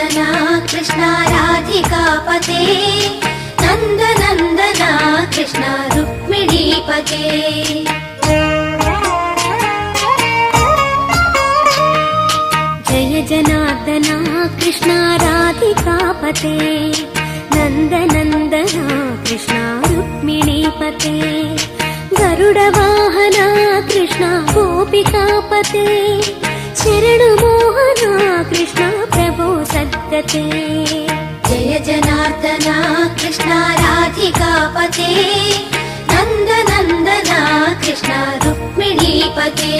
जनार्दना कृष्ण राधिकापते नन्दनन्दना कृष्ण रुक्मिणीपते जय जनार्दना कृष्ण राधिकापते नन्दनन्दना कृष्ण रुक्मिणीपते गरुडवाहना कृष्ण गोपिकापते शरणुमोहना कृष्ण प्रभो सद्गते जय जनार्दना कृष्ण राधिकापते नन्दनन्दना कृष्ण रुक्मिणीपते